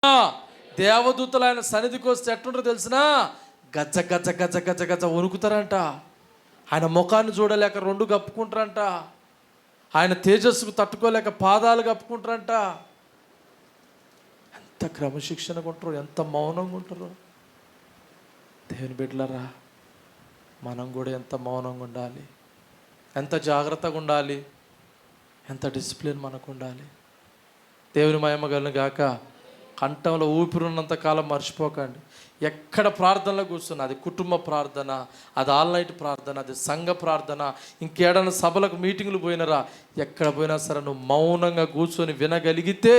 దేవదూతలు ఆయన సన్నిధికి వస్తే ఎట్లుంటారో తెలిసినా గజ్జ గజ్జ గజ్జ గజ్జ గజ్జ వణుకుతారంట. ఆయన ముఖాన్ని చూడలేక రెండు కప్పుకుంటారంట. ఆయన తేజస్సుకు తట్టుకోలేక పాదాలు కప్పుకుంటారంట. ఎంత క్రమశిక్షణగా ఉంటారు, ఎంత మౌనంగా ఉంటారు. దేవుని బిడ్డలారా, మనం కూడా ఎంత మౌనంగా ఉండాలి, ఎంత జాగ్రత్తగా ఉండాలి, ఎంత డిసిప్లిన్ మనకు ఉండాలి. దేవుని మహిమ కలుగును గాక. కంఠంలో ఊపిరిన్నంత కాలం మర్చిపోకండి. ఎక్కడ ప్రార్థనలో కూర్చున్నా, అది కుటుంబ ప్రార్థన, అది ఆల్ నైట్ ప్రార్థన, అది సంఘ ప్రార్థన, ఇంకేడన్నా సభలకు మీటింగులు పోయినరా, ఎక్కడ పోయినా సరే నువ్వు మౌనంగా కూర్చొని వినగలిగితే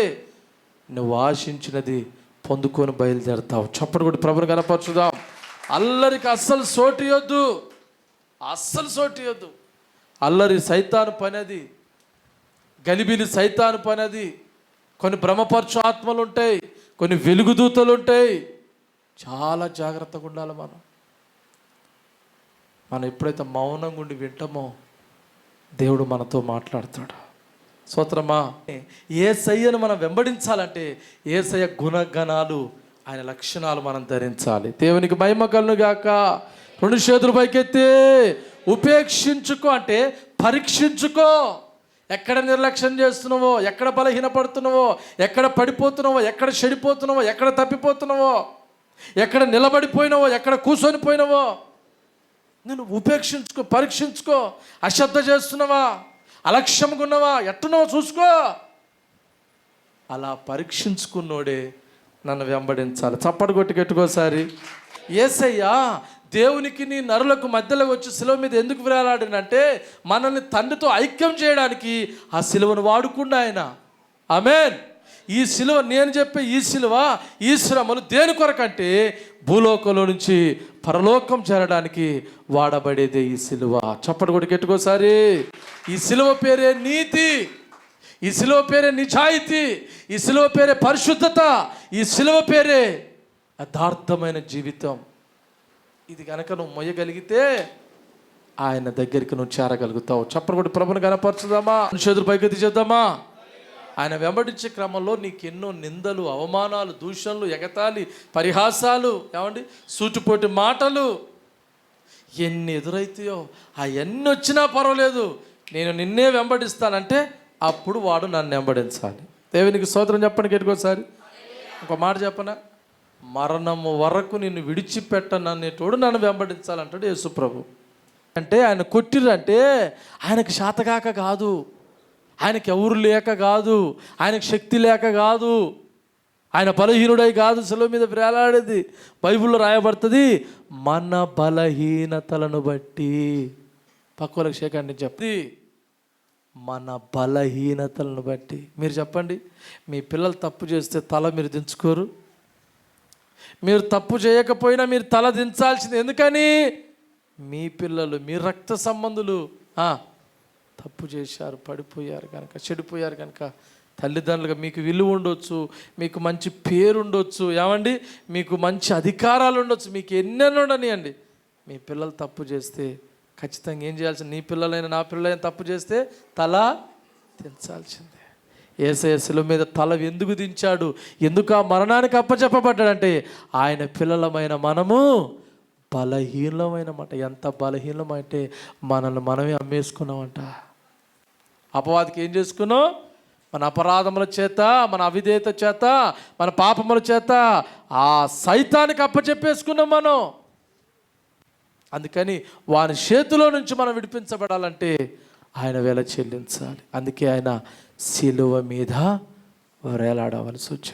నువ్వు ఆశించినది పొందుకొని బయలుదేరుతావు. చప్పటి కూడా ప్రభుని కనపరచుదాం. అల్లరికి అస్సలు సోటియొద్దు, అస్సలు సోటియొద్దు. అల్లరి సైతాను పని అది, గలిబిలి సైతాను పని అది. కొన్ని భ్రమపరచు ఆత్మలు ఉంటాయి, కొన్ని వెలుగుదూతలు ఉంటాయి. చాలా జాగ్రత్తగా ఉండాలి. మనం ఎప్పుడైతే మౌనంగా ఉండి వింటామో దేవుడు మనతో మాట్లాడతాడు. స్తోత్రమా. యేసయ్యను మనం వెంబడించాలంటే యేసయ్య గుణగణాలు, ఆయన లక్షణాలు మనం ధరించాలి. దేవునికి మహిమ కలుగును గాక. రెండు చేతులు పైకెత్తి ఉపేక్షించుకో అంటే పరీక్షించుకో. ఎక్కడ నిర్లక్ష్యం చేస్తున్నావో, ఎక్కడ బలహీనపడుతున్నావో, ఎక్కడ పడిపోతున్నావో, ఎక్కడ చెడిపోతున్నావో, ఎక్కడ తప్పిపోతున్నావో, ఎక్కడ నిలబడిపోయినావో, ఎక్కడ కూర్చొని పోయినావో నేను ఉపేక్షించుకో, పరీక్షించుకో. అశ్రద్ధ చేస్తున్నావా, అలక్ష్యంగా ఉన్నావా, ఎట్టున్నావో చూసుకో. అలా పరీక్షించుకున్నోడే నన్ను వెంబడించాలి. చప్పటి కొట్టి కట్టుకోసారి. యేసయ్య దేవునికి నీ నరులకు మధ్యలో వచ్చి శిలువ మీద ఎందుకు వేలాడినంటే మనల్ని తండ్రితో ఐక్యం చేయడానికి ఆ శిలువను వాడుకుండా ఆయన. ఆమేన్. ఈ శిలువ, నేను చెప్పే ఈ శిలువ, ఈ శ్రమలు దేని కొరకంటే భూలోకంలో నుంచి పరలోకం చేరడానికి వాడబడేదే ఈ శిలువ. చప్పటి కొట్టి కట్టుకోసారి. ఈ శిలువ పేరే నీతి, ఈ శిలువ పేరే నిజాయితీ, ఈ శిలువ పేరే పరిశుద్ధత, ఈ శిలువ పేరే యథార్థమైన జీవితం. ఇది కనుక నువ్వు మొయ్యగలిగితే ఆయన దగ్గరికి నువ్వు చేరగలుగుతావు. చప్పటి కొట్టి ప్రభుని కనపరచుదామా, చేతులు పైకెత్తి చేద్దామా. ఆయన వెంబడించే క్రమంలో నీకు ఎన్నో నిందలు, అవమానాలు, దూషణలు, ఎగతాళి, పరిహాసాలు, ఏమండి సూటిపోటి మాటలు ఎన్ని ఎదురైతాయో అవన్నీ వచ్చినా పర్వాలేదు, నేను నిన్నే వెంబడిస్తానంటే అప్పుడు వాడు నన్ను వెంబడించాలి. దేవునికి స్తోత్రం చెప్పండి గట్టికోసారి. ఒక మాట చెప్పనా, మరణము వరకు నిన్ను విడిచిపెట్టననేటోడు నన్ను వెంబడించాలంటాడు యేసు ప్రభు. అంటే ఆయన కొట్టిరంటే ఆయనకు శాతగాక కాదు, ఆయనకి ఎవరు లేక కాదు, ఆయనకు శక్తి లేక కాదు, ఆయన బలహీనుడై కాదు శిలువ మీద వేలాడేది. బైబిల్లో రాయబడుతుంది, మన బలహీనతలను బట్టి. పక్కలకు శేఖండి చెప్తే మన బలహీనతలను బట్టి. మీరు చెప్పండి, మీ పిల్లలు తప్పు చేస్తే తల మీరు దించుకోరు? మీరు తప్పు చేయకపోయినా మీరు తల దించాల్సింది. ఎందుకని? మీ పిల్లలు, మీ రక్త సంబంధులు తప్పు చేశారు, పడిపోయారు కనుక, చెడిపోయారు కనుక తల్లిదండ్రులుగా మీకు విలువ ఉండొచ్చు, మీకు మంచి పేరు ఉండొచ్చు, ఏమండి మీకు మంచి అధికారాలు ఉండొచ్చు, మీకు ఎన్నెన్నో ఉండనియండి. మీ పిల్లలు తప్పు చేస్తే ఖచ్చితంగా ఏం చేయాల్సింది? నీ పిల్లలైనా నా పిల్లలైనా తప్పు చేస్తే తల దించాల్సిందే. యేసయ్య శిలువ మీద తల ఎందుకు దించాడు, ఎందుకు ఆ మరణానికి అప్పచెప్పబడ్డాడంటే ఆయన పిల్లలమైన మనము బలహీనమైనమాట. ఎంత బలహీనమంటే మనల్ని మనమే అమ్మేసుకున్నామంట. అపవాదికి ఏం చేసుకున్నాం? మన అపరాధముల చేత, మన అవిధేయత చేత, మన పాపముల చేత ఆ సైతానికి అప్పచెప్పేసుకున్నాం మనం. అందుకని వాని చేతిలో నుంచి మనం విడిపించబడాలంటే ఆయన వెల చెల్లించాలి. అందుకే ఆయన శిలువ మీద వేలాడవలసి వచ్చింది.